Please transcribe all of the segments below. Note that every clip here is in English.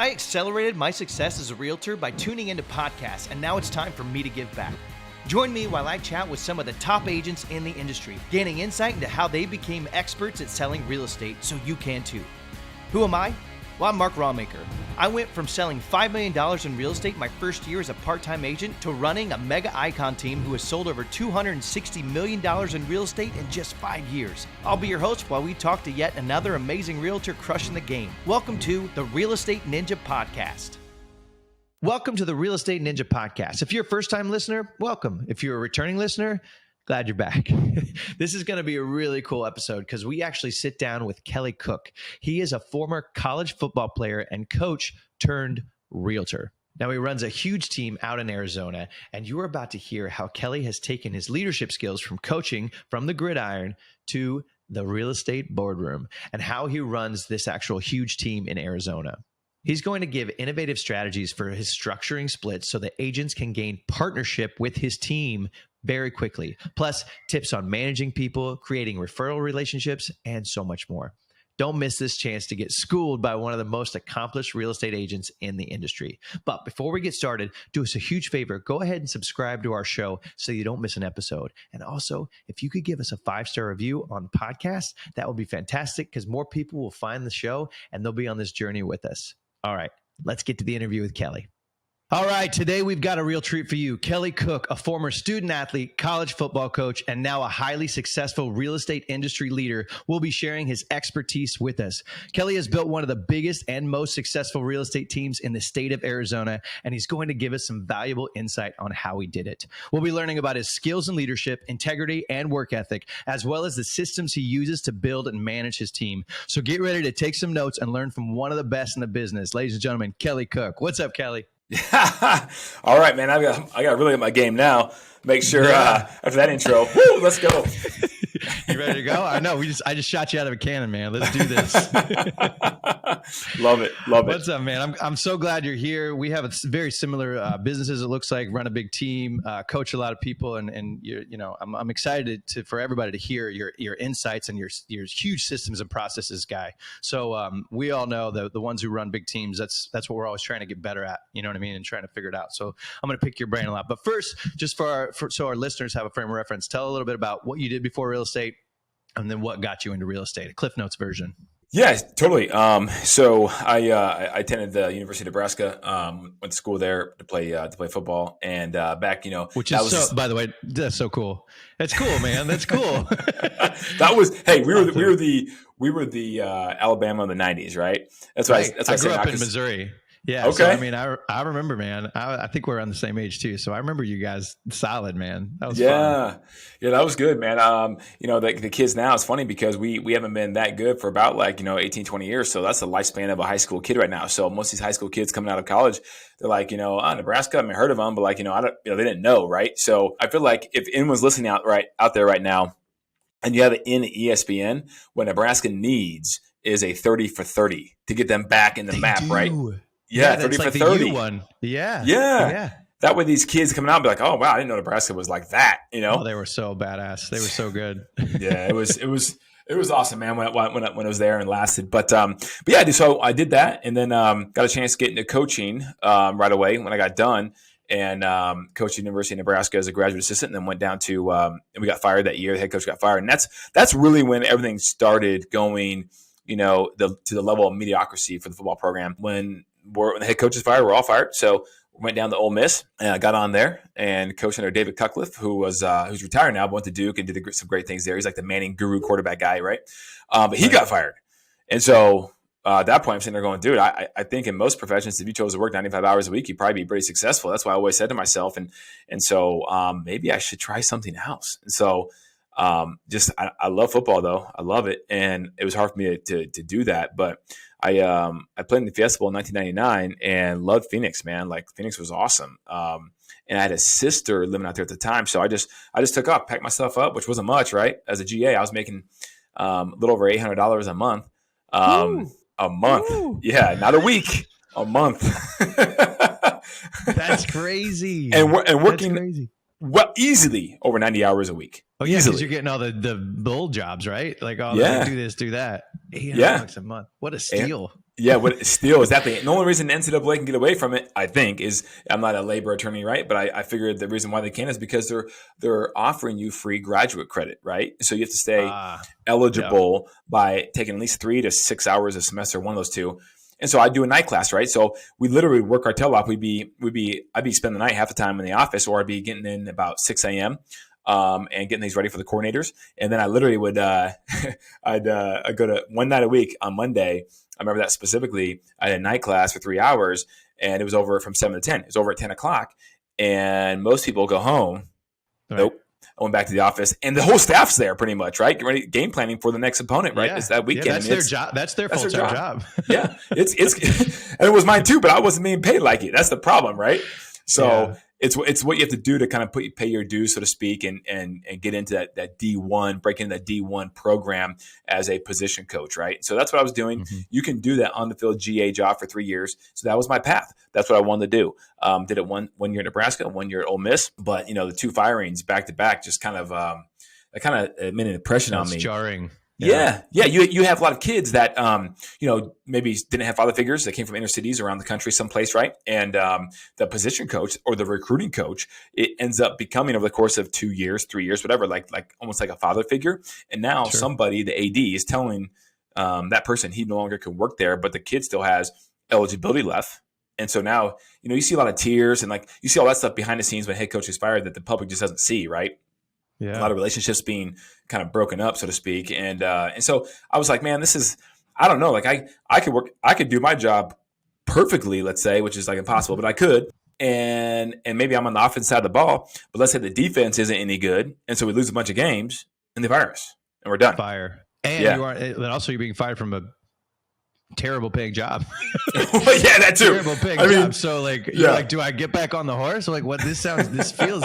I accelerated my success as a realtor by tuning into podcasts, and now it's time for me to give back. Join me while I chat with some of the top agents in the industry, gaining insight into how they became experts at selling real estate so you can too. Who am I? Well, I'm Mark Rawmaker. I went from selling $5 million in real estate my first year as a part-time agent to running a mega icon team who has sold over $260 million in real estate in just 5 years. I'll be your host while we talk to yet another amazing realtor crushing the game. Welcome to the Real Estate Ninja Podcast. Welcome to the Real Estate Ninja Podcast. If you're a first-time listener, welcome. If you're a returning listener, glad you're back. This is going to be a really cool episode because we actually sit down with Kelly Cook. He is a former college football player and coach turned realtor. Now he runs a huge team out in Arizona, and you're about to hear how Kelly has taken his leadership skills from coaching from the gridiron to the real estate boardroom and how he runs this actual huge team in Arizona. He's going to give innovative strategies for his structuring splits so that agents can gain partnership with his team very quickly, plus tips on managing people, creating referral relationships, and so much more. Don't miss this chance to get schooled by one of the most accomplished real estate agents in the industry. But before we get started, do us a huge favor. Go ahead and subscribe to our show so you don't miss an episode. And also, if you could give us a 5-star review on the podcast, that would be fantastic because more people will find the show and they'll be on this journey with us. All right, let's get to the interview with Kelly. All right, today we've got a real treat for you. Kelly Cook, a former student athlete, college football coach, and now a highly successful real estate industry leader, will be sharing his expertise with us. Kelly has built one of the biggest and most successful real estate teams in the state of Arizona, and he's going to give us some valuable insight on how he did it. We'll be learning about his skills in leadership, integrity, and work ethic, as well as the systems he uses to build and manage his team. So get ready to take some notes and learn from one of the best in the business. Ladies and gentlemen, Kelly Cook. What's up, Kelly? All right, man. I got really at my game now. Make sure after that intro, let's go. You ready to go? I know. I just shot you out of a cannon, man. Let's do this. Love it. What's up, man? I'm so glad you're here. We have very similar businesses. It looks like run a big team, coach a lot of people, and I'm excited for everybody to hear your insights and your huge systems and processes guy. So we all know the ones who run big teams. That's what we're always trying to get better at. You know what I mean? And trying to figure it out. So I'm going to pick your brain a lot. But first, just so our listeners have a frame of reference, tell a little bit about what you did before real estate and then what got you into real estate, a Cliff Notes version. Yeah, totally. So I attended the University of Nebraska, went to school there to play football, and back, which is by the way, that's so cool. That's cool, man. That's cool. We were the Alabama of the '90s, right? That's why right. I grew up in Missouri. Yeah. Okay. So, I mean, I remember, man. I think we're on the same age too. So I remember you guys solid, man. That was fun. Yeah, that was good, man. The kids now, it's funny because we haven't been that good for about 18, 20 years. So that's the lifespan of a high school kid right now. So most of these high school kids coming out of college, they're like, Nebraska, I haven't heard of them, but I don't, they didn't know, right? So I feel like if anyone's listening out there right now, and you have it in ESPN, what Nebraska needs is a 30 for 30 to get them back in the map, right? Yeah, 30 for 30. One. Yeah. That way these kids coming out and be like, oh, wow, I didn't know Nebraska was like that, Oh, they were so badass. They were so good. Yeah, it was awesome, man, when I was there and lasted. But yeah, so I did that and then got a chance to get into coaching right away when I got done and coached at University of Nebraska as a graduate assistant and then went down to and we got fired that year. The head coach got fired. And that's really when everything started going, to the level of mediocrity for the football program. When the head coach is fired, we're all fired. So we went down to Ole Miss and I got on there and coached under David Cutcliffe, who's retired now, but went to Duke and did some great things there. He's like the Manning guru quarterback guy, right? But he got fired. And so at that point, I'm sitting there going, dude, I think in most professions, if you chose to work 95 hours a week, you'd probably be pretty successful. That's why I always said to myself. And so maybe I should try something else. And so I love football though. I love it. And it was hard for me to do that. But I played in the Fiesta Bowl in 1999 and loved Phoenix, man. Phoenix was awesome. And I had a sister living out there at the time. So I just took off, packed myself up, which wasn't much, right? As a GA, I was making a little over $800 a month. A month. Woo. Yeah, not a week, a month. That's crazy. And working easily over 90 hours a week. Oh yeah, because you're getting all the bull jobs, right? Do this, do that. $800 a month. What a steal. Yeah, what still exactly. And the only reason NCAA can get away from it, I think, is I'm not a labor attorney, right? But I figured the reason why they can is because they're offering you free graduate credit, right? So you have to stay Yeah. eligible by taking at least 3 to 6 hours a semester, one of those two. And so I do a night class, right? So we literally work our tail off. I'd be spending the night half the time in the office, or I'd be getting in about 6 a.m. And getting things ready for the coordinators. And then I literally would, I'd go to one night a week on Monday. I remember that specifically. I had a night class for 3 hours, and it was over from 7 to 10. It was over at 10 o'clock, and most people go home. Right. Nope. I went back to the office, and the whole staff's there pretty much, right? Get ready, game planning for the next opponent, right? Yeah. It's that weekend. Yeah, that's their job. That's their full-time job. Yeah, it's and it was mine too, but I wasn't being paid like it. That's the problem, right? So it's what you have to do to kind of pay your dues, so to speak, and get into that D1, break into that D1 program as a position coach, right? So that's what I was doing. Mm-hmm. You can do that on the field GA job for 3 years. So that was my path. That's what I wanted to do. Did it one year in Nebraska, 1 year at Ole Miss, but the two firings back to back just kind of made an impression on me. Jarring. Yeah. You have a lot of kids that, maybe didn't have father figures that came from inner cities around the country someplace, right? And the position coach or the recruiting coach, it ends up becoming over the course of 2 years, 3 years, whatever, like almost like a father figure. And now somebody, the AD, is telling that person he no longer can work there, but the kid still has eligibility left. And so now, you see a lot of tears and like you see all that stuff behind the scenes when head coach is fired that the public just doesn't see, right? Yeah. A lot of relationships being kind of broken up, so to speak. And so I was like, man, this is, I don't know, like I could do my job perfectly, let's say, which is like impossible, but I could. And maybe I'm on the offense side of the ball, but let's say the defense isn't any good. And so we lose a bunch of games and they fire us and we're done. And you're being fired from a terrible paying job. Well, yeah, that too. Terrible paying job. So you're like, do I get back on the horse? Like, what? This feels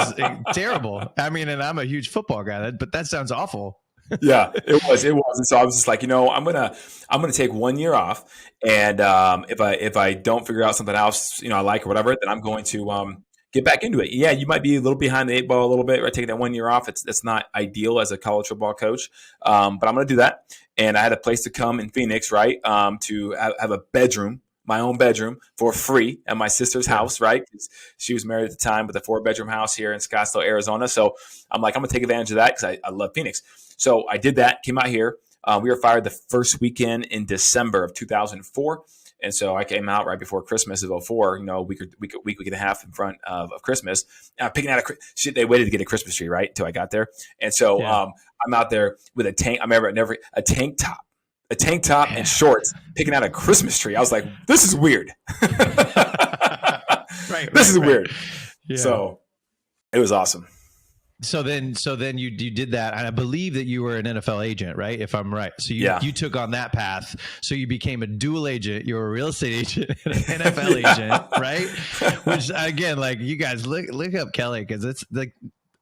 terrible. I mean, and I'm a huge football guy, but that sounds awful. Yeah, it was. And so I was just like, I'm gonna take 1 year off, and if I don't figure out something else, I like or whatever, then I'm going to get back into it. Yeah, you might be a little behind the eight ball a little bit, right? Taking that 1 year off, it's not ideal as a college football coach, but I'm going to do that. And I had a place to come in Phoenix, right, to have a bedroom, my own bedroom for free at my sister's house, right? Because she was married at the time with a 4-bedroom house here in Scottsdale, Arizona. So I'm like, I'm going to take advantage of that because I love Phoenix. So I did that, came out here. We were fired the first weekend in December of 2004. And so I came out right before Christmas of 2004, a week and a half in front of Christmas. Picking out they waited to get a Christmas tree, right, until I got there. And so I'm out there with a tank. I remember a tank top and shorts, picking out a Christmas tree. I was like, this is weird. This is weird. Yeah. So it was awesome. So then you did that, and I believe that you were an NFL agent, right? If I'm right. So you took on that path. So you became a dual agent. You're a real estate agent and an NFL agent, right? Which again, like you guys look up Kelly, because it's like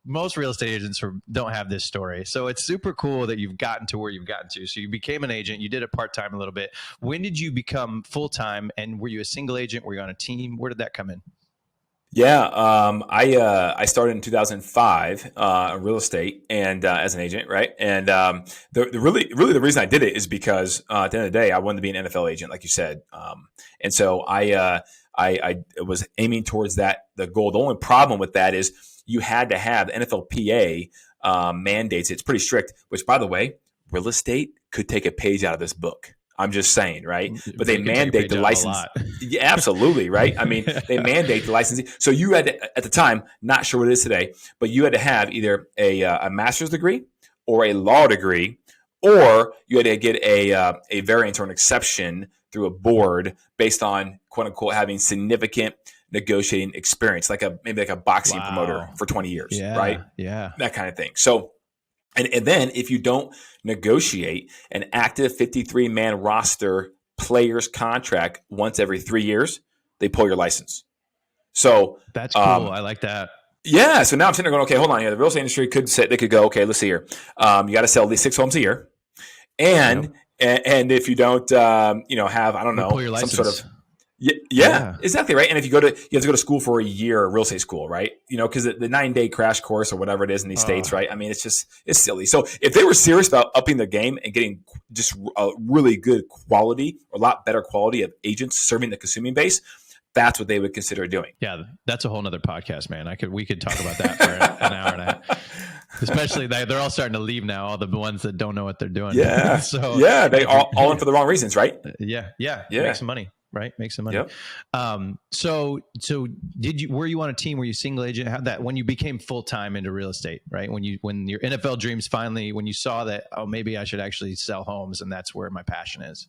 most real estate agents don't have this story. So it's super cool that you've gotten to where you've gotten to. So you became an agent. You did it part-time a little bit. When did you become full-time, and were you a single agent? Were you on a team? Where did that come in? Yeah, I started in 2005 real estate and as an agent, right? And the reason I did it is because at the end of the day, I wanted to be an NFL agent, like you said. And so I was aiming towards the goal. The only problem with that is you had to have the NFLPA mandates. It's pretty strict. Which, by the way, real estate could take a page out of this book. I'm just saying, right? But they mandate the license. Yeah, absolutely, right? I mean, they mandate the licensing. So you had to, at the time, not sure what it is today, but you had to have either a master's degree or a law degree, or you had to get a variance or an exception through a board based on, quote unquote, having significant negotiating experience, maybe like a boxing promoter for 20 years, right? Yeah. That kind of thing. So, and then if you don't negotiate an active 53-man roster player's contract once every 3 years, they pull your license. So that's cool. I like that. Yeah. So now I'm sitting there going, okay, hold on here. The real estate industry they could go, okay, let's see here. You got to sell at least 6 homes a year. And if you don't, have, I don't know, pull your license. some sort of, Yeah, exactly right. And if you have to go to school for a year, real estate school, right? Because the 9-day crash course or whatever it is in these states, right? I mean, it's silly. So if they were serious about upping their game and getting just a really good quality, or a lot better quality of agents serving the consuming base, that's what they would consider doing. Yeah, that's a whole nother podcast, man. We could talk about that for an hour and a half. Especially they're all starting to leave now. All the ones that don't know what they're doing. Yeah, so they all in for the wrong reasons, right? Yeah. Make some money. Right, make some money. Yep. So were you on a team? Were you single agent? How that when you became full time into real estate, right? When your NFL dreams finally, when you saw that, oh, maybe I should actually sell homes, and that's where my passion is.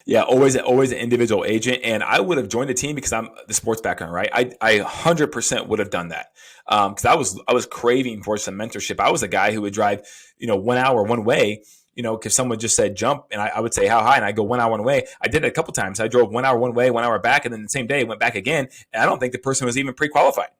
Yeah, always an individual agent, and I would have joined the team because I'm the sports background, right? I 100% would have done that because I was craving for some mentorship. I was a guy who would drive 1 hour one way. Because someone just said jump, and I would say how high, and I go 1 hour one way. I did it a couple times. I drove 1 hour one way, 1 hour back, and then the same day went back again. And I don't think the person was even pre-qualified.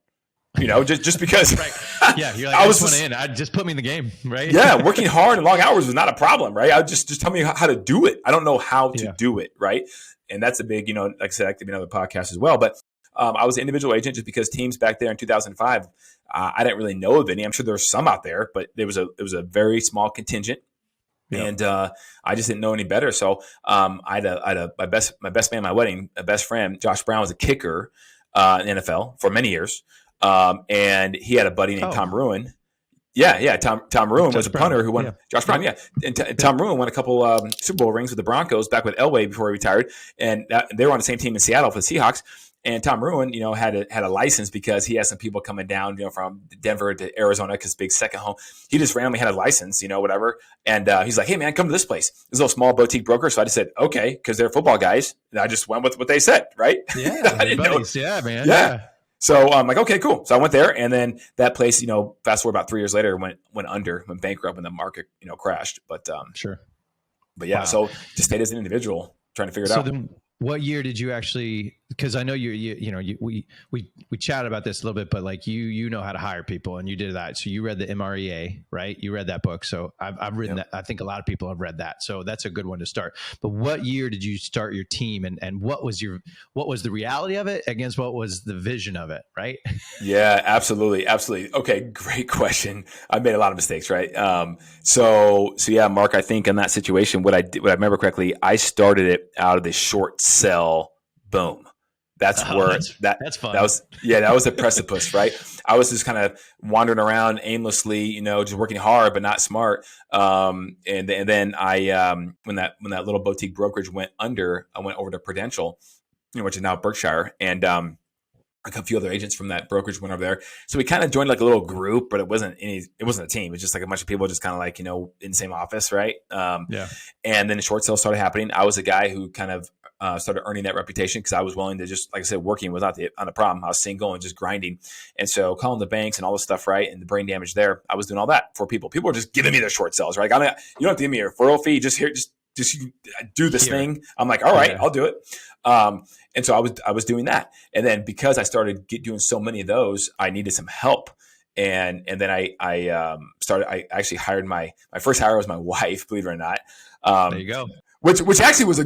Just because. Right. Yeah, you're like, I just want to in. I just put me in the game, right? Yeah, working hard and long hours was not a problem, right? I just tell me how to do it. I don't know how to do it, right? And that's a big, like I said, that could be another podcast as well. But I was an individual agent just because teams back there in 2005, I didn't really know of any. I'm sure there's some out there, but it was a very small contingent. Yep. And I just didn't know any better. So I had my best man at my wedding, a best friend, Josh Brown, was a kicker in the NFL for many years. And he had a buddy named Tom Ruin. Yeah. Tom Ruin was a punter who won. Josh Brown, yeah. And Tom Ruin won a couple Super Bowl rings with the Broncos back with Elway before he retired. And they were on the same team in Seattle for the Seahawks. And Tom Ruin, had a license because he had some people coming down, from Denver to Arizona because big second home. He just randomly had a license, whatever. And he's like, "Hey man, come to this place." This little small boutique broker. So I just said, "Okay," because they're football guys. And I just went with what they said, right? Yeah, I didn't know. Yeah, man. Yeah. So I'm like, okay, cool. So I went there, and then that place, fast forward about 3 years later, went bankrupt when the market, crashed. But sure. But yeah, so just stayed as an individual, trying to figure it out. Then what year did you actually? Because I know we chatted about this a little bit, but like you know how to hire people, and you did that. So you read the MREA, right? You read that book. So I've written that. I think a lot of people have read that. So that's a good one to start. But what year did you start your team, and what was the reality of it against what was the vision of it, right? Yeah, absolutely. Okay, great question. I made a lot of mistakes, right? So yeah, Mark, I think in that situation, what I remember correctly, I started it out of the short sell boom. That's where that's fun. That was the precipice, right? I was just kind of wandering around aimlessly, just working hard but not smart. And then I when that little boutique brokerage went under, I went over to Prudential, which is now Berkshire, and a few other agents from that brokerage went over there. So we kind of joined like a little group, but it wasn't a team. It was just like a bunch of people just kind of like, in the same office, right? Yeah. And then the short sale started happening. I was a guy who kind of started earning that reputation because I was willing to just, like I said, working was not the problem. I was single and just grinding. And so calling the banks and all this stuff, right? And the brain damage there, I was doing all that for people. People were just giving me their short sales, right? You don't have to give me a referral fee. Just do this thing. I'm like, all right, I'll do it. And so I was doing that. And then because I started doing so many of those, I needed some help. And then I actually hired my first hire was my wife, believe it or not. There you go. Which actually was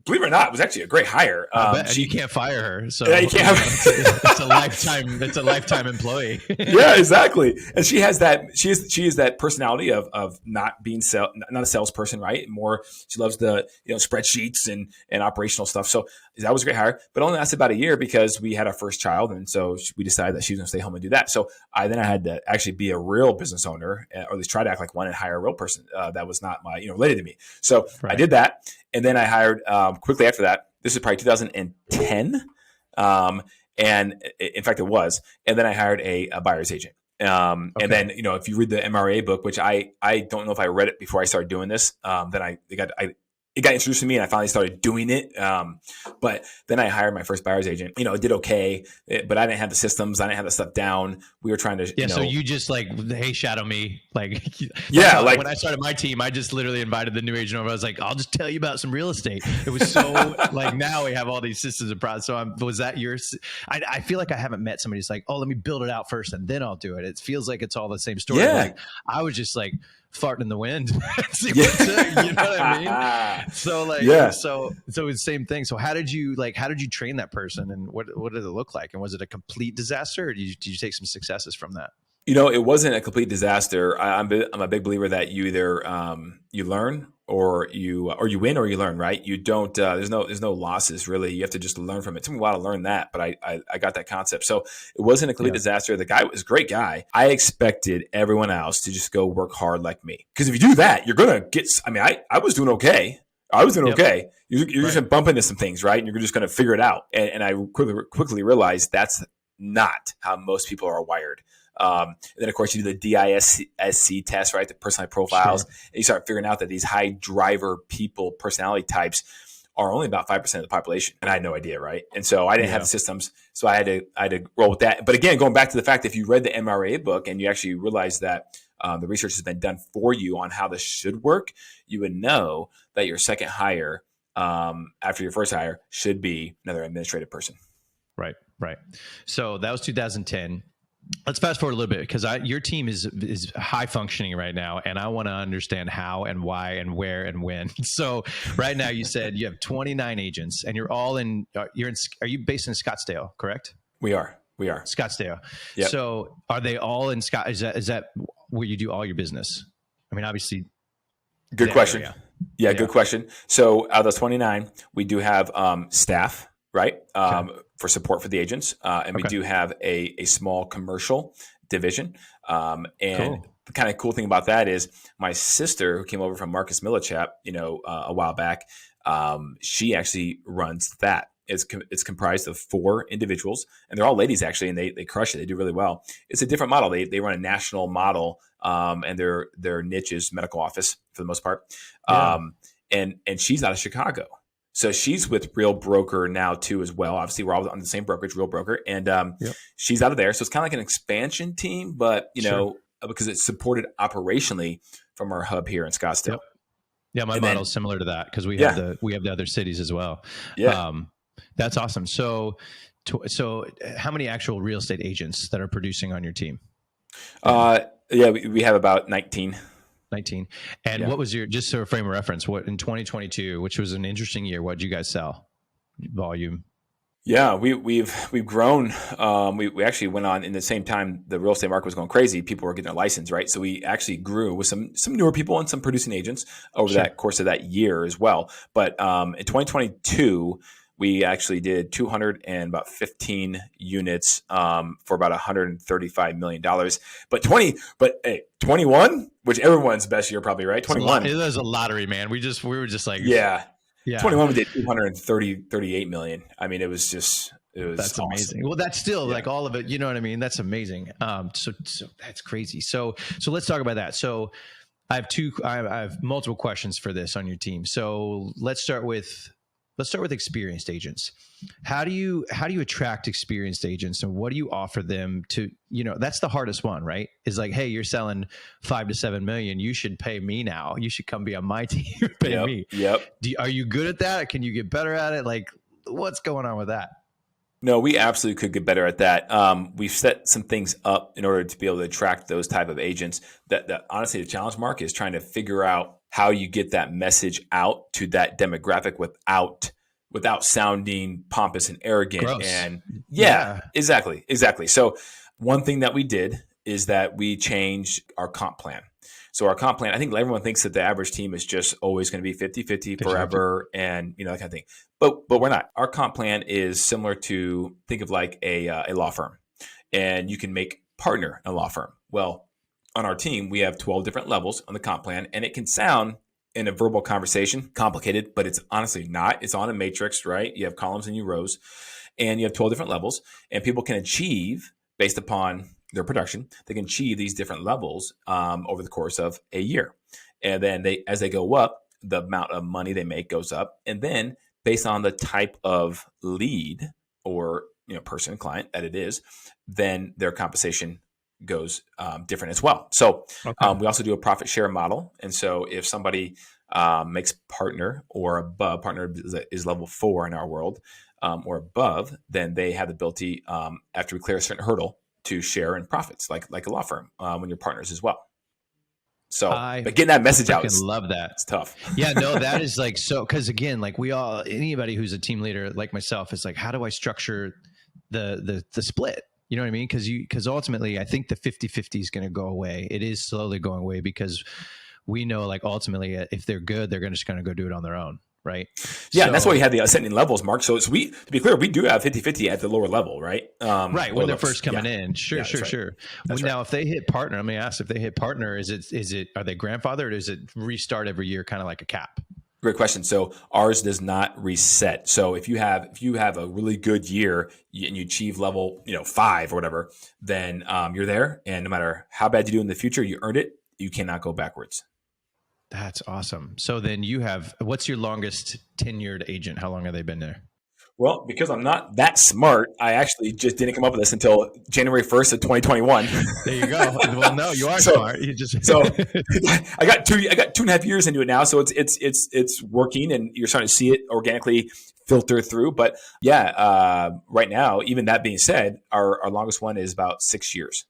believe it or not, was actually a great hire. You can't fire her, so yeah, you can't. It's a lifetime. It's a lifetime employee. Yeah, exactly. And she has that. She is that personality of not being not a salesperson, right? More, she loves the spreadsheets and operational stuff. So that was a great hire, but only lasted about a year because we had our first child, and so we decided that she was going to stay home and do that. So I had to actually be a real business owner, or at least try to act like one and hire a real person that was not my related to me. So I did that. And then I hired quickly after that. This is probably 2010. And in fact, it was. And then I hired a buyer's agent. And then, if you read the MRA book, which I don't know if I read it before I started doing this, then it got introduced to me and I finally started doing it. But then I hired my first buyer's agent. It did okay, but I didn't have the systems. I didn't have the stuff down. We were trying to, So you just hey, shadow me. When I started my team, I just literally invited the new agent over. I was like, I'll just tell you about some real estate. It was so now we have all these systems and process. So was that yours? I feel like I haven't met somebody who's like, oh, let me build it out first and then I'll do it. It feels like it's all the same story. Yeah. I was just like, fart in the wind. See Yeah. you know what I mean? So like, so it's the same thing. So how did you train that person, and what did it look like? And was it a complete disaster, or did you take some successes from that? It wasn't a complete disaster. I'm a big believer that you either you learn or you win or you learn, right? You don't. There's no losses really. You have to just learn from it. It took me a while to learn that, but I got that concept. So it wasn't a complete disaster. The guy was a great guy. I expected everyone else to just go work hard like me, because if you do that, you're gonna get. I mean, I was doing okay. Okay. You're just gonna bump into some things, right? And you're just gonna figure it out. And I quickly realized that's not how most people are wired. And then of course you do the DISC test, right? The personality profiles. Sure. And you start figuring out that these high driver people personality types are only about 5% of the population. And I had no idea, right? And so I didn't have the systems. So I had to roll with that. But again, going back to the fact that if you read the MRA book and you actually realize that the research has been done for you on how this should work, you would know that your second hire after your first hire should be another administrative person. Right. So that was 2010. Let's fast forward a little bit, because your team is high functioning right now, and I want to understand how and why and where and when. So right now you said you have 29 agents, and you're all in. Are you based in Scottsdale? Correct. We are. Scottsdale. Yep. So are they all in Scott? Is that where you do all your business? I mean, obviously. Good question. Yeah, good question. So out of those 29, we do have staff, right? For support for the agents. And we do have a small commercial division. And the kind of cool thing about that is my sister, who came over from Marcus Millichap, a while back, she actually runs that. It's comprised of 4 individuals, and they're all ladies actually, and they crush it. They do really well. It's a different model. They run a national model, and their niche is medical office for the most part. And she's out of Chicago. So she's with Real Broker now too as well. Obviously, we're all on the same brokerage, Real Broker, and she's out of there. So it's kind of like an expansion team, but because it's supported operationally from our hub here in Scottsdale. Yep. Yeah, my model is similar to that, because we have the other cities as well. Yeah, that's awesome. So how many actual real estate agents that are producing on your team? We have about 19. 19. And what was just sort of frame of reference, what in 2022, which was an interesting year, what did you guys sell? Volume? Yeah, we've grown. We actually went on in the same time the real estate market was going crazy. People were getting their license, right? So we actually grew with some newer people and some producing agents over that course of that year as well. But in 2022, we actually did 215 units for about $135 million. But 21, which everyone's best year probably, right? 21. It was a lottery, man. We were just like, 21 we did 238 million. I mean, it was that's awesome. Amazing. Well, that's still like all of it. You know what I mean? That's amazing. So that's crazy. So let's talk about that. So I have multiple questions for this on your team. So let's start with experienced agents. How do you attract experienced agents, and what do you offer them to, that's the hardest one, right? Is like, hey, you're selling 5 to 7 million. You should pay me now. You should come be on my team. Pay me. Yep. Are you good at that? Can you get better at it? Like, what's going on with that? No, we absolutely could get better at that. We've set some things up in order to be able to attract those type of agents. That honestly, the challenge, Mark, is trying to figure out how you get that message out to that demographic without sounding pompous and arrogant. Gross. And exactly. So one thing that we did is that we changed our comp plan. So our comp plan, I think everyone thinks that the average team is just always going to be 50-50 forever and that kind of thing. But we're not. Our comp plan is similar to, think of like a law firm, and you can make partner in a law firm. Well, on our team, we have 12 different levels on the comp plan, and it can sound in a verbal conversation complicated, but it's honestly not. It's on a matrix, right? You have columns and you rows, and you have 12 different levels, and people can achieve based upon their production. They can achieve these different levels over the course of a year. And then as they go up, the amount of money they make goes up. And then based on the type of lead or person, client that it is, then their compensation goes different as well. So we also do a profit share model. And so if somebody makes partner or above, partner is level 4 in our world, or above, then they have the ability, after we clear a certain hurdle, to share in profits, like a law firm when you're partners as well. So, I but getting that message out freaking love that. It's tough. Yeah, no, that is like, so, cause again, like anybody who's a team leader like myself, is like, how do I structure the split? You know what I mean? Cause ultimately I think the 50-50 is going to go away. It is slowly going away because we know, like, ultimately if they're good, they're just going to go do it on their own. Right. Yeah. And that's why we have the ascending levels, Mark. So to be clear, we do have 50-50 at the lower level, right? Right. When they're first coming in. Sure. That's Now, right. if they hit partner, let me ask, if they hit partner, are they grandfathered, or does it restart every year? Kind of like a cap? Great question. So ours does not reset. So if you have a really good year and you achieve level, 5 or whatever, then you're there. And no matter how bad you do in the future, you earned it. You cannot go backwards. That's awesome. So then what's your longest tenured agent? How long have they been there? Well, because I'm not that smart, I actually just didn't come up with this until January 1st of 2021. There you go. Well, no, you are smart. You just so I got 2.5 years into it now, so it's working, and you're starting to see it organically filter through. But right now, even that being said, our longest one is about 6 years.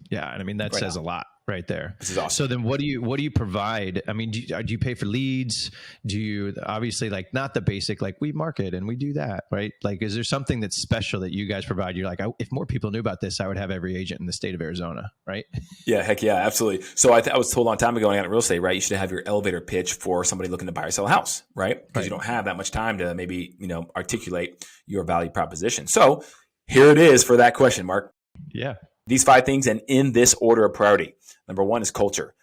Yeah, and I mean that says a lot right there. This is awesome. So then, what do you provide? I mean, do you pay for leads? Do you, obviously, like, not the basic, like, we market and we do that, right? Like, is there something that's special that you guys provide? You're like, if more people knew about this, I would have every agent in the state of Arizona, right? Yeah, heck yeah, absolutely. So I was told a long time ago when I got in real estate, right? You should have your elevator pitch for somebody looking to buy or sell a house, right? Because you don't have that much time to maybe articulate your value proposition. So here it is for that question, Mark. Yeah. These 5 things, and in this order of priority. Number 1 is culture.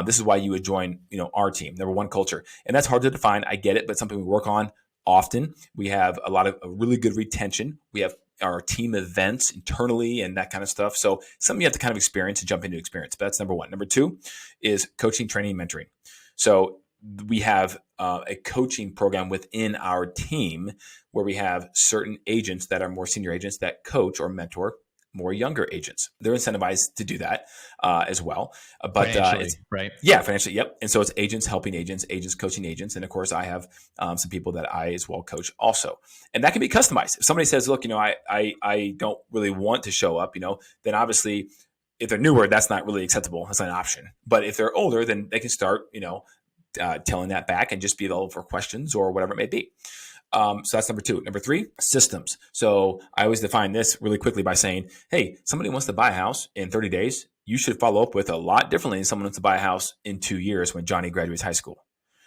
This is why you would join, our team. Number 1, culture, and that's hard to define. I get it, but something we work on often. We have a lot of really good retention. We have our team events internally and that kind of stuff. So something you have to kind of experience to jump into experience. But that's number 1. Number 2 is coaching, training, mentoring. So we have a coaching program within our team where we have certain agents that are more senior agents that coach or mentor more younger agents. They're incentivized to do that as well. But financially, right? Yeah, financially. Yep. And so it's agents helping agents, agents coaching agents. And of course, I have some people that I as well coach also. And that can be customized. If somebody says, look, I don't really want to show up, then obviously if they're newer, that's not really acceptable. That's not an option. But if they're older, then they can start, telling that back and just be available for questions or whatever it may be. So that's number 2. Number 3, systems. So I always define this really quickly by saying, hey, somebody wants to buy a house in 30 days. You should follow up with a lot differently than someone wants to buy a house in 2 years when Johnny graduates high school.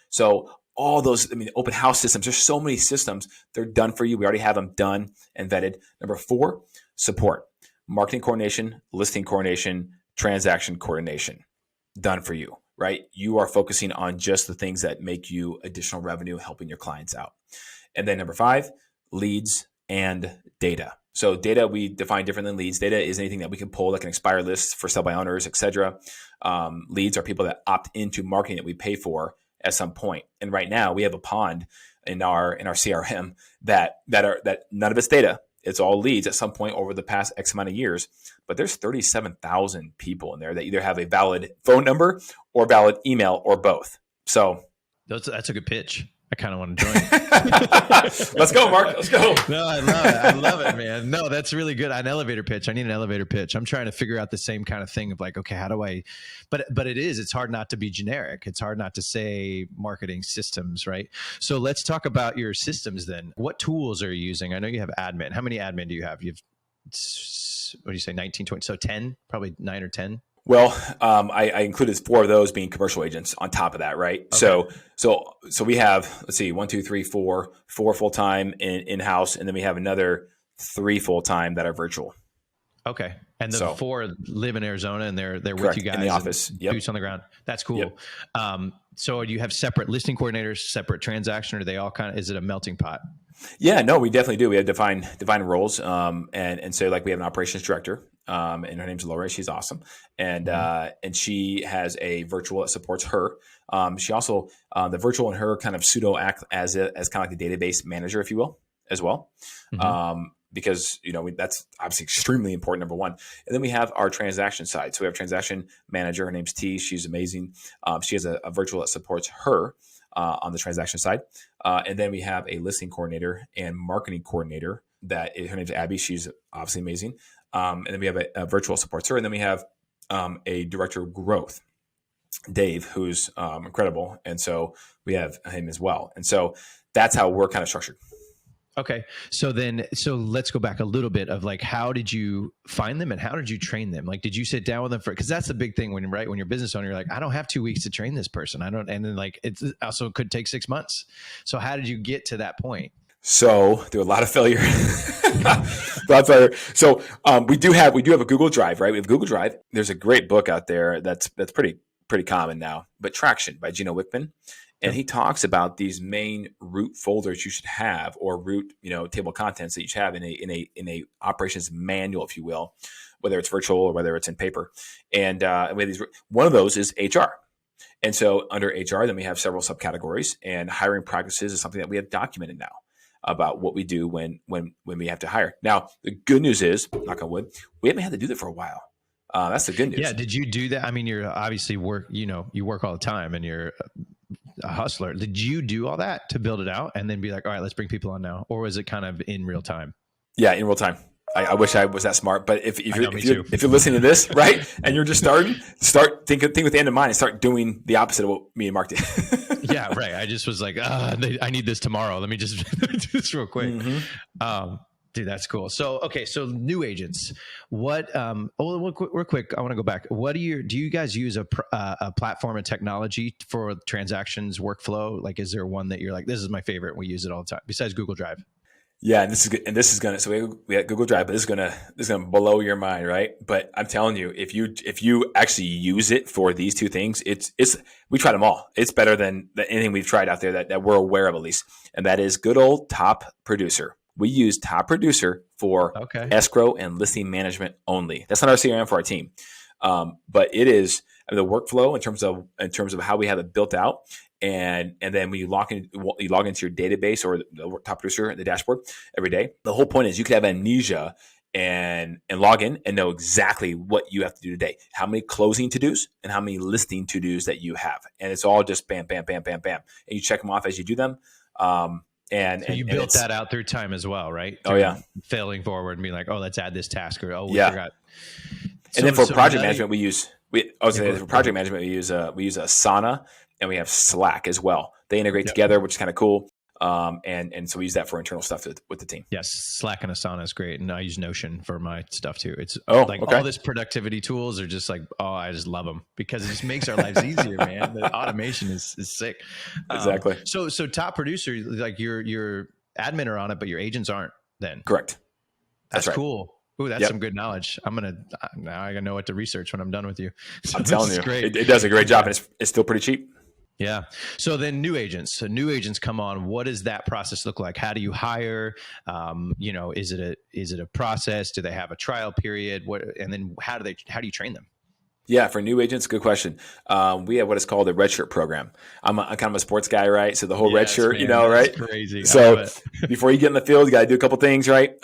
So all those, open house systems, there's so many systems. They're done for you. We already have them done and vetted. Number 4, support, marketing coordination, listing coordination, transaction coordination, done for you, right? You are focusing on just the things that make you additional revenue, helping your clients out. And then number 5, leads and data. So data we define different than leads. Data is anything that we can pull that can expire lists for sell by owners, et cetera. Leads are people that opt into marketing that we pay for at some point. And right now we have a pond in our CRM that none of it's data. It's all leads at some point over the past X amount of years. But there's 37,000 people in there that either have a valid phone number or valid email or both. So that's a good pitch. I kind of want to join. Let's go, Mark. Let's go. No, I love it. I love it, man. No, that's really good. An elevator pitch. I need an elevator pitch. I'm trying to figure out the same kind of thing of like, okay, how do I, but it's hard not to be generic. It's hard not to say marketing systems, right? So let's talk about your systems then. What tools are you using? I know you have admin. How many admin do you have? You have, what do you say, 19, 20? So 10, probably 9 or 10. Well, I included 4 of those being commercial agents on top of that, right? Okay. So we have, let's see, 1, 2, 3, 4 full-time in-house, and then we have another 3 full-time that are virtual. Okay. And the 4 live in Arizona and they're correct, with you guys in the office. Yep. Boots on the ground. That's cool. Yep. So do you have separate listing coordinators, separate transaction, or are they all is it a melting pot? Yeah, no, we definitely do. We have defined roles. And so like we have an operations director, and her name's Laura. She's awesome. And she has a virtual that supports her. She also, the virtual and her kind of pseudo act as kind of like the database manager, if you will, as well. Mm-hmm. Because, that's obviously extremely important, number 1. And then we have our transaction side. So we have a transaction manager. Her name's T. She's amazing. She has a virtual that supports her on the transaction side. And then we have a listing coordinator and marketing coordinator her name's Abby. She's obviously amazing. And then we have a virtual supports her. And then we have a director of growth. Dave, who's incredible. And so we have him as well. And so that's how we're kind of structured. Okay. So let's go back a little bit of like, how did you find them and how did you train them? Like, did you sit down with them cause that's the big thing when you're a business owner, you're like, I don't have 2 weeks to train this person. And then like, it also could take 6 months. So how did you get to that point? So through a lot of failure. So we do have a Google Drive, right? We have Google Drive. There's a great book out there that's pretty common now, but Traction by Gino Wickman. And he talks about these main root folders you should have, or root, table of contents that you should have in a operations manual, if you will, whether it's virtual or whether it's in paper. And we have one of those is HR. And so under HR, then we have several subcategories, and hiring practices is something that we have documented now about what we do when we have to hire. Now, the good news is, knock on wood, we haven't had to do that for a while. That's the good news. Yeah. Did you do that? I mean, you're obviously you work all the time and you're a hustler. Did you do all that to build it out and then be like, all right, let's bring people on now? Or was it kind of in real time? Yeah, in real time. I wish I was that smart, but if you're listening to this, right, and you're just think with the end in mind and start doing the opposite of what me and Mark did. Yeah, right. I just was like, I need this tomorrow. Let me just do this real quick. Mm-hmm. Dude, that's cool. So, okay. So new agents, what, real quick, I want to go back. Do you guys use a platform and technology for transactions workflow? Like, is there one that you're like, this is my favorite, we use it all the time besides Google Drive? Yeah. And this is going to, so we had Google Drive, but this is going to blow your mind. Right. But I'm telling you, if you actually use it for these two things, we tried them all. It's better than anything we've tried out there that we're aware of, at least. And that is good old Top Producer. We use Top Producer for escrow and listing management only. That's not our CRM for our team, but it is the workflow in terms of how we have it built out. And then when you log into your database or the Top Producer, the dashboard every day, the whole point is you could have amnesia and log in and know exactly what you have to do today, how many closing to-dos and how many listing to-dos that you have. And it's all just bam, bam, bam, bam, bam. And you check them off as you do them. And you built that out through time as well, right? Oh yeah. Failing forward and being like, oh, let's add this task, or we forgot. And then for project management, we use Asana, and we have Slack as well. They integrate together, which is kind of cool. And so we use that for internal stuff with the team. Yes, Slack and Asana is great, and I use Notion for my stuff too. It's all this productivity tools are just like, I just love them because it just makes our lives easier, man. The automation is sick. Exactly. So Top Producer, like your admin are on it, but your agents aren't. Then correct. That's right. Cool. Ooh, that's some good knowledge. Now I gotta know what to research when I'm done with you. So I'm telling you, it does a great job, and it's still pretty cheap. Yeah. So then new agents come on. What does that process look like? How do you hire? Is it a process? Do they have a trial period? And then how do you train them? Yeah, for new agents, good question. We have what is called a redshirt program. I'm kind of a sports guy, right? So the whole redshirt, right? Crazy. So before you get in the field, you got to do a couple things, right?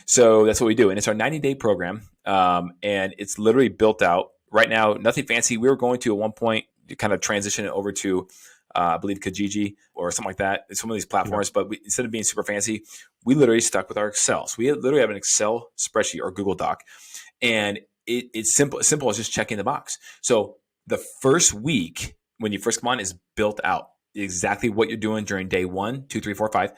So that's what we do, and it's our 90-day program, and it's literally built out right now. Nothing fancy. We were going to at one point kind of transition it over to, I believe, Kijiji or something like that. Some of these platforms, but instead of being super fancy, we literally stuck with our Excel. So we literally have an Excel spreadsheet or Google Doc, and it's simple as just checking the box. So the first week when you first come on is built out exactly what you're doing during day 1, 2, 3, 4, 5,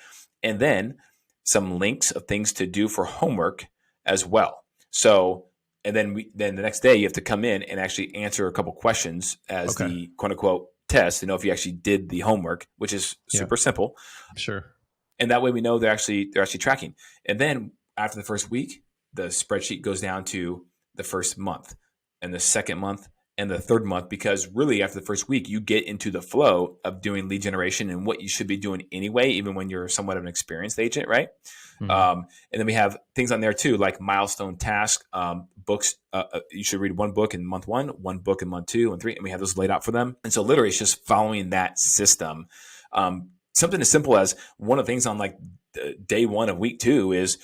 and then some links of things to do for homework as well. So, and then the next day you have to come in and actually answer a couple questions as the quote unquote test to know if you actually did the homework, which is super simple. Sure. And that way we know they're actually tracking. And then after the first week, the spreadsheet goes down to the first month and the second month and the third month, because really after the first week, you get into the flow of doing lead generation and what you should be doing anyway, even when you're somewhat of an experienced agent, right? Mm-hmm. And then we have things on there too, like milestone task, books. You should read one book in month 1, one book in month 2 and 3, and we have those laid out for them. And so literally it's just following that system. Something as simple as one of the things on like day 1 of week 2 is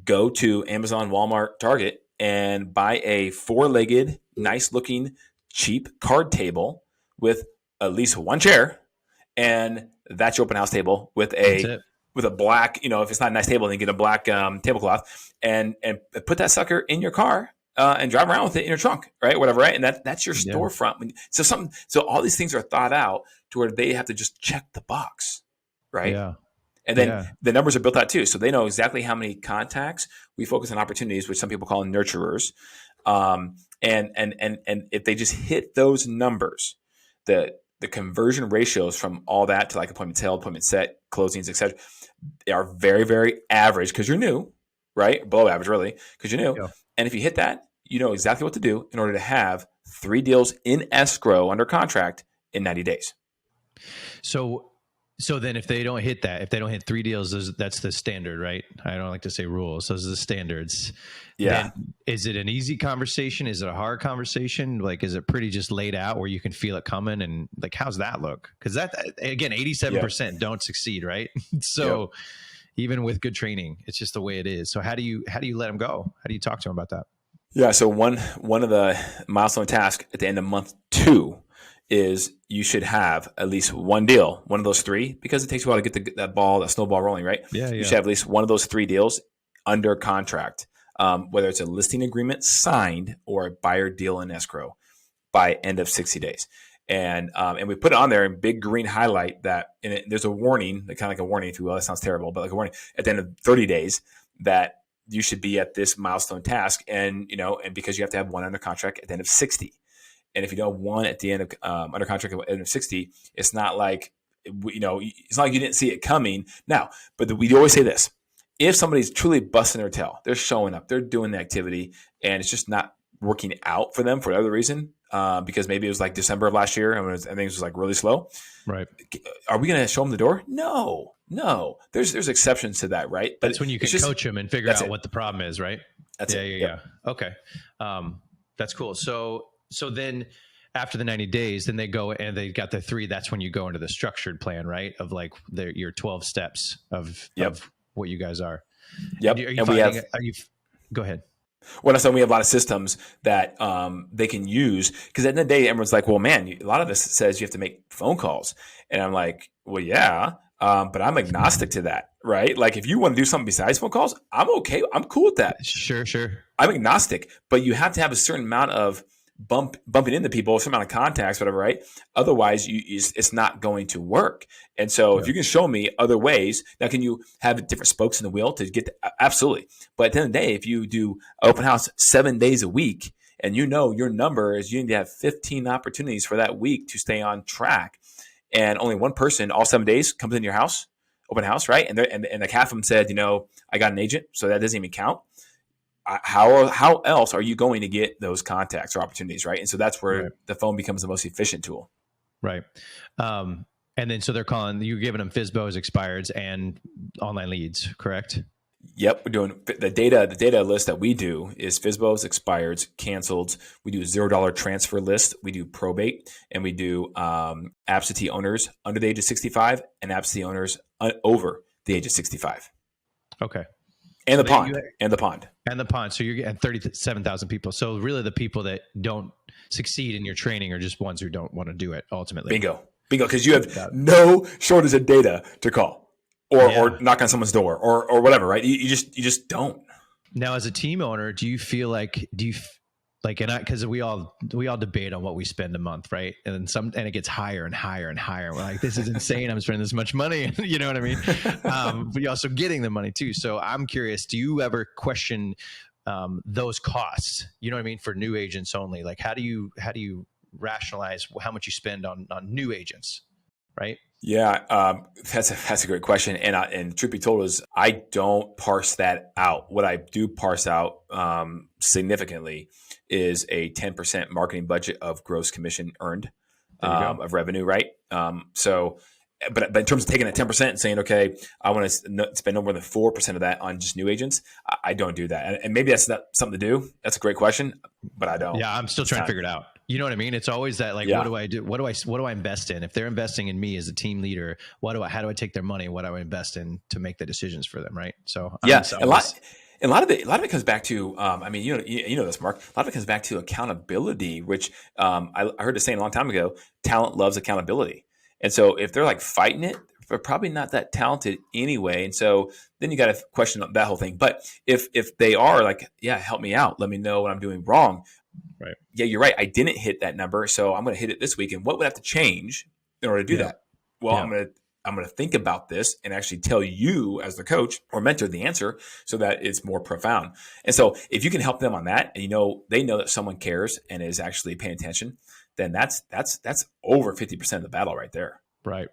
go to Amazon, Walmart, Target, and buy a 4-legged, nice looking, cheap card table with at least one chair, and that's your open house table with a black, if it's not a nice table, then get a black tablecloth and put that sucker in your car and drive around with it in your trunk, right? Whatever, right? And that's your storefront. So all these things are thought out to where they have to just check the box, right? Yeah. And then the numbers are built out too. So they know exactly how many contacts. We focus on opportunities, which some people call nurturers. And if they just hit those numbers, the conversion ratios from all that to like appointments held, appointment set, closings, et cetera, they are very, very average because you're new, right? Below average, really, because you're new. Yeah. And if you hit that, you know exactly what to do in order to have 3 deals in escrow under contract in 90 days. So then if they don't hit that, if they don't hit 3 deals, that's the standard, right? I don't like to say rules. Those are the standards. Yeah. Then is it an easy conversation? Is it a hard conversation? Like, is it pretty just laid out where you can feel it coming? And like, how's that look? Because that, again, 87% don't succeed, right? So even with good training, it's just the way it is. So how do you let them go? How do you talk to them about that? Yeah. So one of the milestone tasks at the end of month 2 is you should have at least one deal, one of those 3, because it takes a while to get that snowball rolling, right? Yeah. You should have at least one of those 3 deals under contract, whether it's a listing agreement signed or a buyer deal in escrow by end of 60 days. And we put it on there in big green highlight that there's a warning, kind of like a warning, if you will. That sounds terrible, but like a warning at the end of 30 days that you should be at this milestone task. And, and because you have to have one under contract at the end of 60. And if you don't have one at the end of under contract at the end of 60, it's not like, it's not like you didn't see it coming. Now, but we always say this: if somebody's truly busting their tail, they're showing up, they're doing the activity, and it's just not working out for them for whatever reason, because maybe it was like December of last year and everything was like really slow. Right. Are we going to show them the door? No. There's exceptions to that, right? But that's when you can coach them and figure out what the problem is, right? That's it. Yeah. Okay. That's cool. So then after the 90 days, then they go and they got the 3. That's when you go into the structured plan, right? Of like your 12 steps of what you guys are. Yep. Go ahead. Well, that's when we have a lot of systems that they can use, because at the end of the day, everyone's like, well, man, a lot of this says you have to make phone calls. And I'm like, well, yeah, but I'm agnostic to that, right? Like if you want to do something besides phone calls, I'm okay. I'm cool with that. Sure. I'm agnostic, but you have to have a certain amount of bumping into people, a certain amount of contacts, whatever, right? Otherwise, it's not going to work. And so if you can show me other ways, now can you have different spokes in the wheel to get to, absolutely. But at the end of the day, if you do open house 7 days a week and your number is you need to have 15 opportunities for that week to stay on track, and only one person all 7 days comes in your house, open house, right? And like half of them said, I got an agent, so that doesn't even count. How else are you going to get those contacts or opportunities, right? And so that's where the phone becomes the most efficient tool. Right. And then so you're giving them FSBOs, expireds, and online leads, correct? Yep. We're doing the data list that we do is FSBOs, expireds, canceled. We do $0 transfer list. We do probate, and we do absentee owners under the age of 65 and absentee owners over the age of 65. Okay. And the pond. So you're getting 37,000 people. So really the people that don't succeed in your training are just ones who don't want to do it ultimately. Bingo. Because you have no shortage of data to call or knock on someone's door or whatever, right? You just don't. Now, as a team owner, do you feel like, because we all debate on what we spend a month, right? And it gets higher and higher and higher. We're like, this is insane. I'm spending this much money. You know what I mean? But you're also getting the money too. So I'm curious, do you ever question those costs? You know what I mean? For new agents only. Like, how do you rationalize how much you spend on new agents, right? Yeah, that's a great question. And truth be told is I don't parse that out. What I do parse out significantly is a 10% marketing budget of gross commission earned of revenue, right? But in terms of taking that 10% and saying, okay, I want to spend no more than 4% of that on just new agents, I don't do that. And maybe that's not something to do. That's a great question, but I don't. Yeah, I'm still trying to figure it out. You know what I mean? It's always that, like, what do I do? What do I invest in? If they're investing in me as a team leader, how do I take their money? What do I invest in to make the decisions for them? Right. So a lot of it comes back to, you know this, Mark. A lot of it comes back to accountability, which I heard the saying a long time ago. Talent loves accountability, and so if they're like fighting it, they're probably not that talented anyway. And so then you got to question that whole thing. But if they are like, yeah, help me out, let me know what I'm doing wrong. Right. Yeah, you're right. I didn't hit that number, so I'm going to hit it this week. And what would have to change in order to do that? Well, I'm going to think about this and actually tell you as the coach or mentor the answer so that it's more profound. And so if you can help them on that, and they know that someone cares and is actually paying attention, then that's over 50% of the battle right there. Right.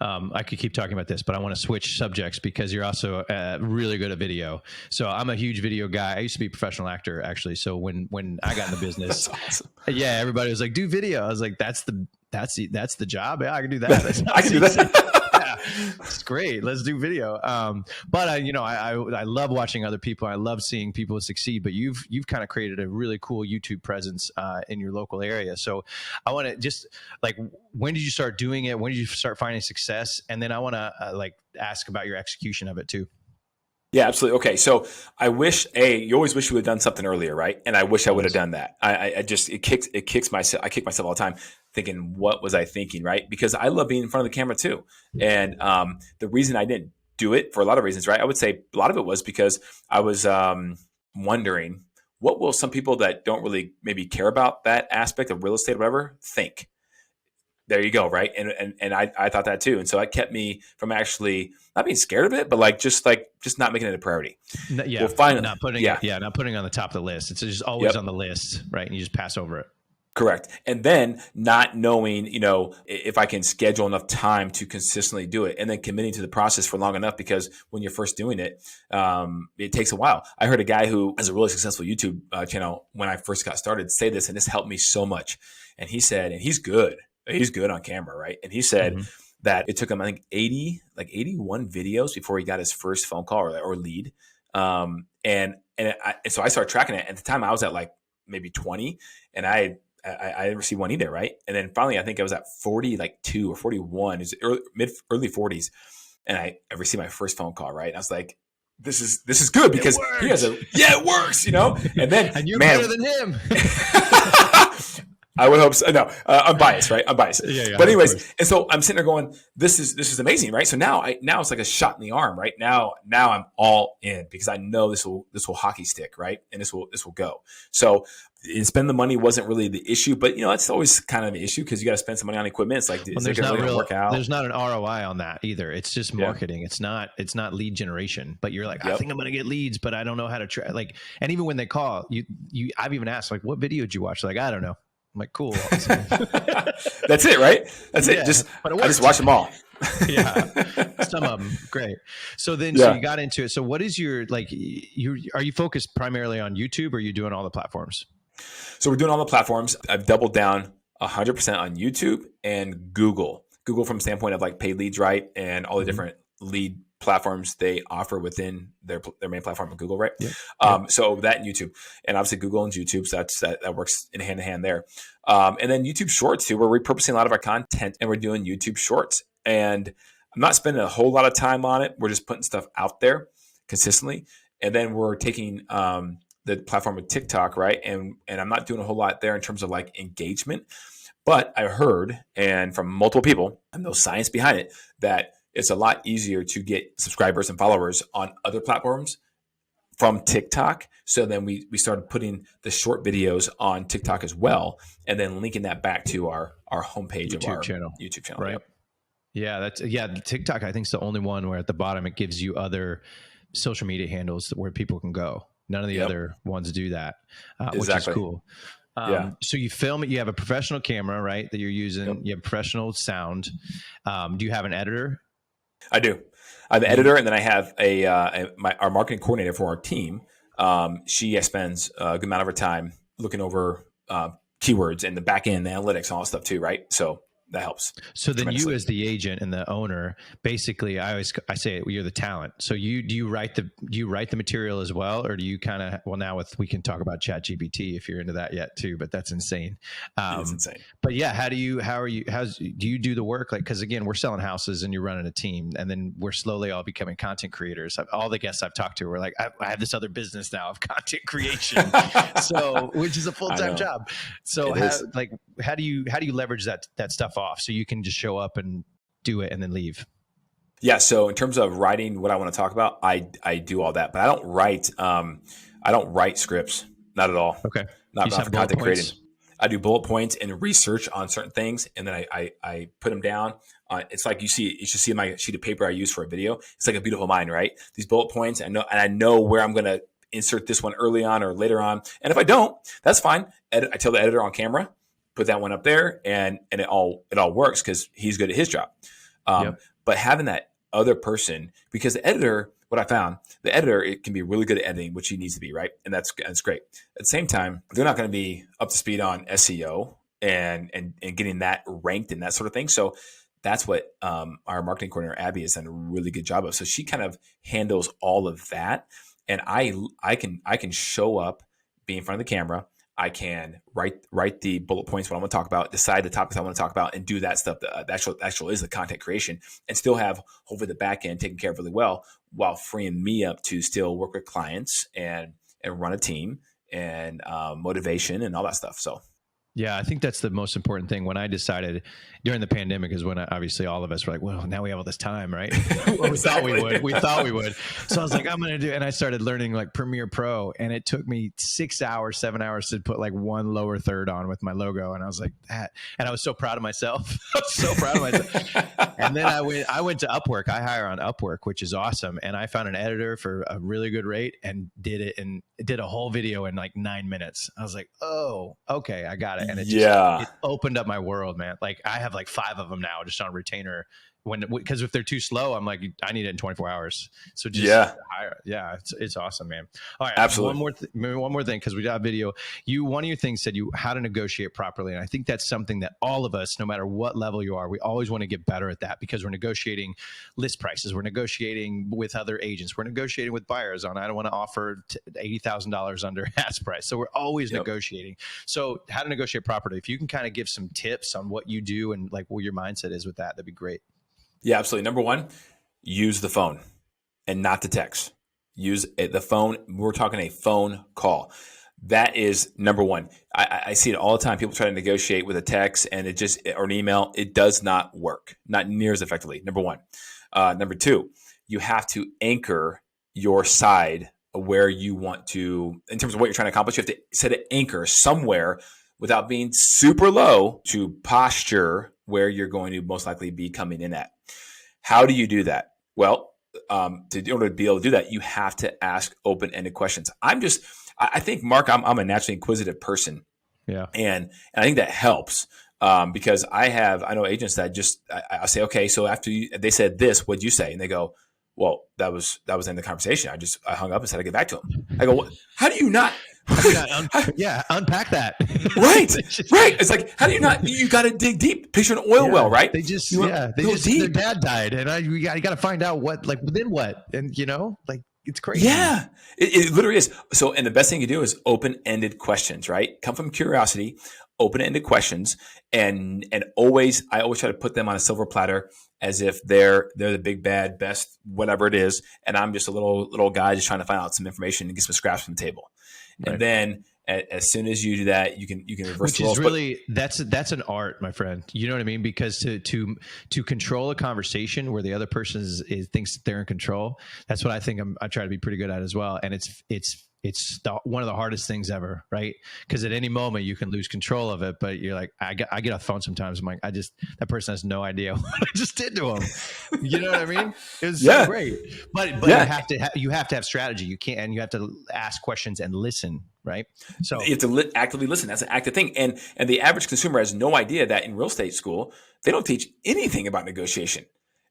I could keep talking about this, but I want to switch subjects because you're also really good at video. So I'm a huge video guy. I used to be a professional actor, actually. So when I got in the business, That's awesome. Yeah, everybody was like, do video. I was like, that's the job. Yeah, I can do that. I can do that. Yeah, it's great. Let's do video. But I love watching other people. I love seeing people succeed. But you've kind of created a really cool YouTube presence in your local area. So I want to just like, when did you start doing it? When did you start finding success? And then I want to ask about your execution of it too. Yeah, absolutely. Okay. So I wish, you always wish you would have done something earlier, right? And I wish I would have done that. I kick myself all the time thinking, what was I thinking, right? Because I love being in front of the camera too. And the reason I didn't do it, for a lot of reasons, right? I would say a lot of it was because I was wondering, what will some people that don't really maybe care about that aspect of real estate or whatever think? There you go, right? And I thought that too. And so that kept me from actually not being scared of it, but just not making it a priority. Yeah. Well, finally, not putting it on the top of the list. It's just always on the list, right? And you just pass over it. Correct. And then not knowing, if I can schedule enough time to consistently do it, and then committing to the process for long enough, because when you're first doing it, it takes a while. I heard a guy who has a really successful YouTube channel when I first got started say this, and this helped me so much. And he said, and he's good on camera, right? And he said that it took him, I think, 81 videos before he got his first phone call or lead. So I started tracking it. At the time, I was at maybe 20, and I didn't receive one either, right? And then finally, I think I was at 42 or 41, it was early 40s, and I received my first phone call, right? And I was like, this is good because he has it works, And then and you're better than him. I would hope so. No, I'm biased, right? I'm biased. Yeah, but anyways, and so I'm sitting there going, this is amazing, right? So now it's like a shot in the arm, right? Now I'm all in because I know this will hockey stick, right? And this will go. So spend the money wasn't really the issue, but it's always kind of an issue because you got to spend some money on equipment. It's like, is it really going to work out? There's not an ROI on that either. It's just marketing. Yeah. It's not lead generation, but you're like, I think I'm going to get leads, but I don't know how to try. And even when they call I've even asked what video did you watch? I don't know. I'm like, cool. Awesome. That's it, right? That's it. I just watch them all. Yeah. Some of them. Great. So then, so you got into it. So what is your, are you focused primarily on YouTube or are you doing all the platforms? So we're doing all the platforms. I've doubled down 100% on YouTube and Google. Google from the standpoint of paid leads, right? And all the different lead platforms they offer within their main platform of Google, right? Yeah. So that and YouTube, and obviously Google and YouTube. So that works in hand in hand there. And then YouTube Shorts too. We're repurposing a lot of our content, and we're doing YouTube Shorts. And I'm not spending a whole lot of time on it. We're just putting stuff out there consistently, and then we're taking the platform of TikTok, right? And I'm not doing a whole lot there in terms of engagement. But I heard, and from multiple people, and no science behind it, that it's a lot easier to get subscribers and followers on other platforms from TikTok. So then we started putting the short videos on TikTok as well, and then linking that back to our homepage of our YouTube channel. Right. Yep. Yeah. TikTok, I think, is the only one where at the bottom it gives you other social media handles where people can go. None of the other ones do that, which is cool. So you film it, you have a professional camera, right? That you're using. Yep. You have professional sound. Do you have an editor? I do. I have an editor, and then I have our marketing coordinator for our team. She spends a good amount of her time looking over keywords and the back end, the analytics, and all that stuff too, right? So that helps. So then you as the agent and the owner, basically, I say you're the talent. So do you write the material as well, or do you kind of, now we can talk about ChatGPT if you're into that yet too, but that's insane. It's insane. But yeah, do you do the work? Cause again, we're selling houses and you're running a team, and then we're slowly all becoming content creators. All the guests I've talked to were like, I have this other business now of content creation. Which is a full-time job. So how do you leverage that stuff off so you can just show up and do it and then leave? Yeah. So in terms of writing what I want to talk about, I do all that, but I don't write scripts. Not at all. Okay. You just Not have for bullet content creating. points. I do bullet points and research on certain things, and then I put them down. It's like you should see my sheet of paper I use for a video. It's like a beautiful mind, right? These bullet points, I know where I'm going to insert this one early on or later on. And if I don't, that's fine. I tell the editor on camera, put that one up there, and it all works because he's good at his job. Yep. But having that other person, because the editor, what I found, the editor, it can be really good at editing, which he needs to be, right? And that's great. At the same time, they're not going to be up to speed on SEO and getting that ranked and that sort of thing. So that's what our marketing coordinator, Abby, has done a really good job of. So she kind of handles all of that. And I can show up, be in front of the camera. I can write the bullet points, what I'm going to talk about, decide the topics I want to talk about, and do that stuff. The actual is the content creation, and still have hopefully the back end taken care of really well, while freeing me up to still work with clients and run a team and motivation and all that stuff. So. Yeah, I think that's the most important thing. When I decided during the pandemic is when obviously all of us were like, well, now we have all this time, right? Well, we thought we would. We thought we would. So I was like, I'm going to do it. And I started learning like Premiere Pro. And it took me 6 hours, 7 hours to put like one lower third on with my logo. And I was like, that. And I was so proud of myself. I was so proud of myself. And then I went to Upwork. I hire on Upwork, which is awesome. And I found an editor for a really good rate and did a whole video in like 9 minutes. I was like, oh, okay, I got it. And it opened up my world, man. Like I have like 5 of them now just on retainer because if they're too slow, I'm like, I need it in 24 hours. So just hire. Yeah, it's awesome, man. All right. Absolutely. One more thing. Cause we got a video. One of your things said how to negotiate properly. And I think that's something that all of us, no matter what level you are, we always want to get better at that because we're negotiating list prices. We're negotiating with other agents. We're negotiating with buyers on, I don't want to offer $80,000 under ask price. So we're always negotiating. So how to negotiate properly. If you can kind of give some tips on what you do and like what your mindset is with that, that'd be great. Yeah, absolutely. Number one, use the phone and not the text. Use the phone. We're talking a phone call. That is number one. I see it all the time. People try to negotiate with a text and or an email. It does not work, not near as effectively. Number one. Number two, you have to anchor your side of where you want to, in terms of what you're trying to accomplish. You have to set an anchor somewhere without being super low to posture where you're going to most likely be coming in at. How do you do that? Well, in order to be able to do that, you have to ask open-ended questions. I think, Mark, I'm a naturally inquisitive person. Yeah. And I think that helps because I know agents that I say, okay, so after they said this, what'd you say? And they go, well, that was in the conversation. I hung up and said I'd get back to him. I go, how do you not? Unpack that. Right. It's like, how do you not? You got to dig deep. Picture an oil well, right? Their dad died, and you got to find out then what, and like it's crazy. Yeah, it literally is. So, and the best thing you do is open-ended questions, right? Come from curiosity, open-ended questions, and I always try to put them on a silver platter as if they're the big bad best whatever it is, and I'm just a little guy just trying to find out some information and get some scraps from the table. Right. And then as soon as you do that, you can reverse the roles. Which is really that's an art, my friend. You know what I mean? Because to control a conversation where the other person thinks they're in control, that's what I think I try to be pretty good at as well. And it's one of the hardest things ever, right? Because at any moment you can lose control of it. But you're like, I get off the phone sometimes. I'm like, that person has no idea what I just did to him. You know what I mean? It was so great. But you have to have strategy. You can't, and you have to ask questions and listen, right? So you have to actively listen. That's an active thing. And the average consumer has no idea that in real estate school they don't teach anything about negotiation.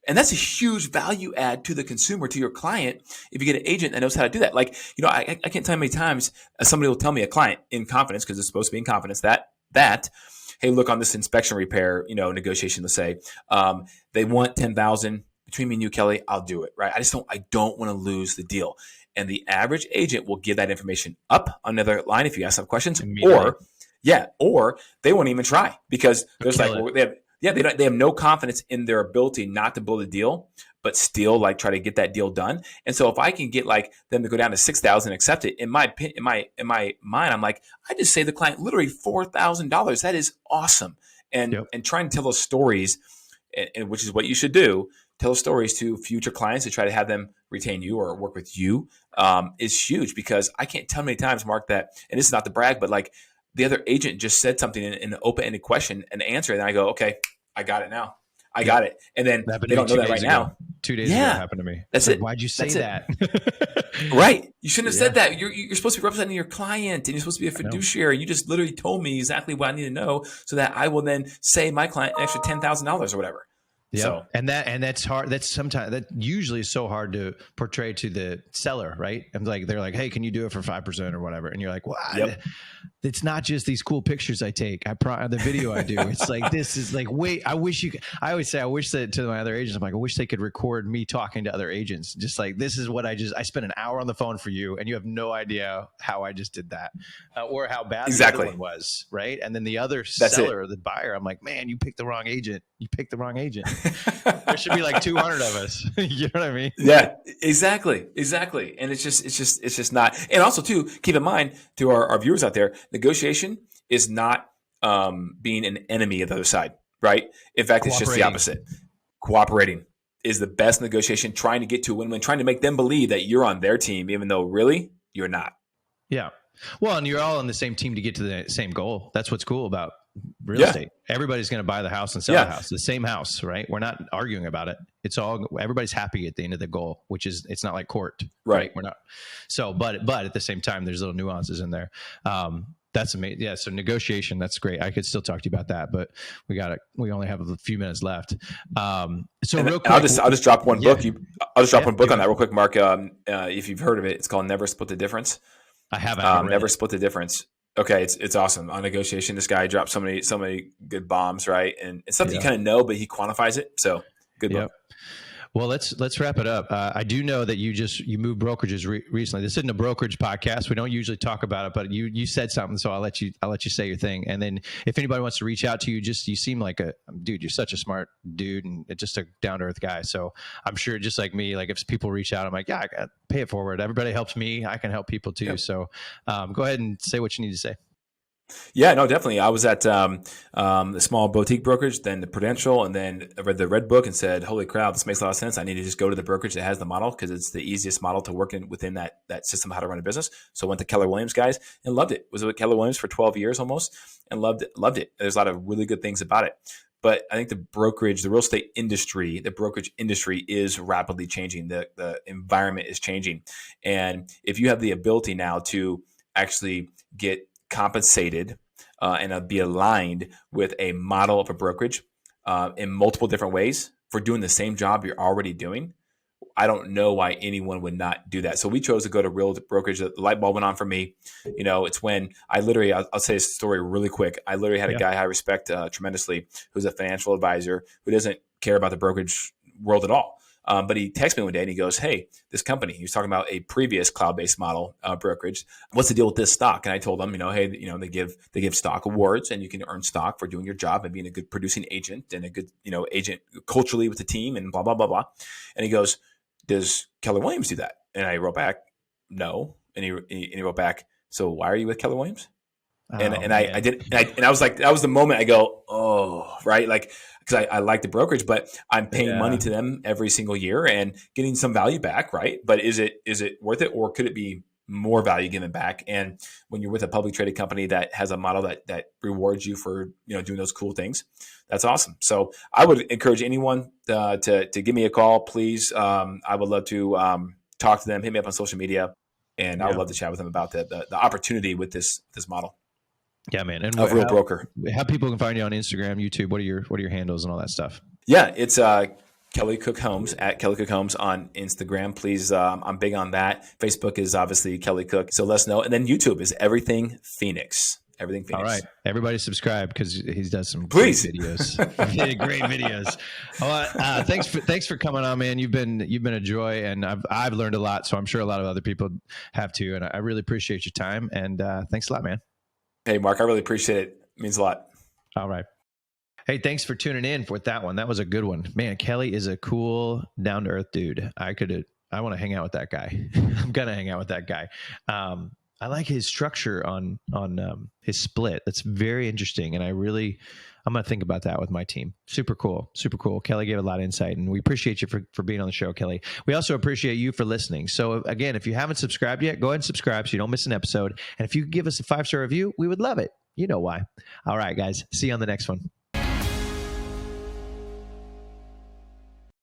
And that's a huge value add to the consumer, to your client, if you get an agent that knows how to do that. Like, I can't tell you how many times somebody will tell me, a client in confidence, because it's supposed to be in confidence, that, hey, look, on this inspection repair, negotiation, let's say, they want $10,000 between me and you, Kelly, I'll do it, right? I don't want to lose the deal. And the average agent will give that information up on another line if you ask them questions, or they won't even try because there's they have no confidence in their ability not to blow the deal, but still try to get that deal done. And so if I can get them to go down to $6,000 and accept it, in my mind, I'm like, I just saved the client literally $4,000. That is awesome. And trying to tell those stories, and which is what you should do, tell those stories to future clients to try to have them retain you or work with you is huge, because I can't tell many times, Mark, that, and this is not to brag, but like the other agent just said something in an open-ended question and answer, and I go, okay, I got it now. I got it. And then they don't know that right now. 2 days ago it happened to me. That's like, it. Why'd you say that? Right. You shouldn't have said that. You're supposed to be representing your client, and you're supposed to be a fiduciary. You just literally told me exactly what I need to know so that I will then save my client an extra $10,000 or whatever. Yeah. So, and that's hard. That's sometimes that usually is so hard to portray to the seller, right? And like, they're like, hey, can you do it for 5% or whatever? And you're like, well, it's not just these cool pictures I take. The video I do. It's like, this is like, wait, I wish you could. I always say, I wish that to my other agents, I'm like, I wish they could record me talking to other agents. Just like, this is what I spent an hour on the phone for you, and you have no idea how I just did that, or how bad the other one was, right? And then the other seller, the buyer, I'm like, man, you picked the wrong agent. You picked the wrong agent. There should be like 200 of us. You know what I mean? Yeah, exactly. And it's just not. And also too, keep in mind to our viewers out there, negotiation is not being an enemy of the other side, right? In fact, it's just the opposite. Cooperating is the best negotiation, trying to get to a win-win, trying to make them believe that you're on their team, even though really you're not. Yeah. Well, and you're all on the same team to get to the same goal. That's what's cool about real estate. Everybody's going to buy the house and sell the house, the same house, right? We're not arguing about it. It's all, everybody's happy at the end of the goal, which is, it's not like court, right? We're not. So, but at the same time, there's little nuances in there. That's amazing. Yeah. So negotiation, that's great. I could still talk to you about that, but we only have a few minutes left. Real quick, I'll just drop one book. I'll just drop one book on that real quick, Mark. If you've heard of it, it's called Never Split the Difference. I haven't. Never Split the Difference. Okay, it's awesome. On negotiation, this guy dropped so many good bombs, right? And it's something you kind of know, but he quantifies it. So good book. Well, let's wrap it up. I do know that you moved brokerages recently. This isn't a brokerage podcast. We don't usually talk about it, but you said something, so I'll let you say your thing. And then if anybody wants to reach out to you, you seem like a dude. You're such a smart dude and just a down to earth guy. So I'm sure, just like me, like if people reach out, I'm like, I got pay it forward. Everybody helps me. I can help people too. Yep. So go ahead and say what you need to say. Yeah, no, definitely. I was at the small boutique brokerage, then the Prudential, and then I read the Red Book and said, holy crap, this makes a lot of sense. I need to just go to the brokerage that has the model, because it's the easiest model to work in within that system of how to run a business. So I went to Keller Williams, guys, and loved it. Was with Keller Williams for 12 years almost, and loved it. There's a lot of really good things about it. But I think the real estate industry, the brokerage industry is rapidly changing. The environment is changing. And if you have the ability now to actually get compensated and be aligned with a model of a brokerage in multiple different ways for doing the same job you're already doing, I don't know why anyone would not do that. So we chose to go to real brokerage. The light bulb went on for me. It's when I'll say this story really quick. I literally had a guy I respect tremendously, who's a financial advisor who doesn't care about the brokerage world at all. But he texted me one day and he goes, hey, this company, he was talking about a previous cloud-based model brokerage. What's the deal with this stock? And I told him, hey, they give stock awards, and you can earn stock for doing your job and being a good producing agent and a good, agent culturally with the team and blah, blah, blah, blah. And he goes, does Keller Williams do that? And I wrote back, no. And he wrote back, so why are you with Keller Williams? I was like, that was the moment I go, oh, right. Like, because I like the brokerage, but I'm paying money to them every single year and getting some value back, right? But is it worth it, or could it be more value given back? And when you're with a publicly traded company that has a model that rewards you for doing those cool things, that's awesome. So I would encourage anyone to give me a call, please. I would love to talk to them. Hit me up on social media, and I would love to chat with them about the opportunity with this model. Yeah, man. And real broker. How people can find you on Instagram, YouTube? What are your handles and all that stuff? Yeah, it's Kelly Cook Homes at Kelly Cook Homes on Instagram. Please, I'm big on that. Facebook is obviously Kelly Cook, so let us know. And then YouTube is Everything Phoenix. Everything Phoenix. All right, everybody subscribe, because he does some great videos. Great videos. Well, thanks for coming on, man. You've been a joy, and I've learned a lot. So I'm sure a lot of other people have too. And I really appreciate your time. And thanks a lot, man. Hey, Mark, I really appreciate it. It means a lot. All right. Hey, thanks for tuning in for that one. That was a good one. Man, Kelly is a cool, down-to-earth dude. I want to hang out with that guy. I'm going to hang out with that guy. I like his structure on his split. That's very interesting, and I'm going to think about that with my team. Super cool. Super cool. Kelly gave a lot of insight, and we appreciate you for being on the show, Kelly. We also appreciate you for listening. So again, if you haven't subscribed yet, go ahead and subscribe so you don't miss an episode. And if you could give us a 5-star review, we would love it. You know why. All right, guys. See you on the next one.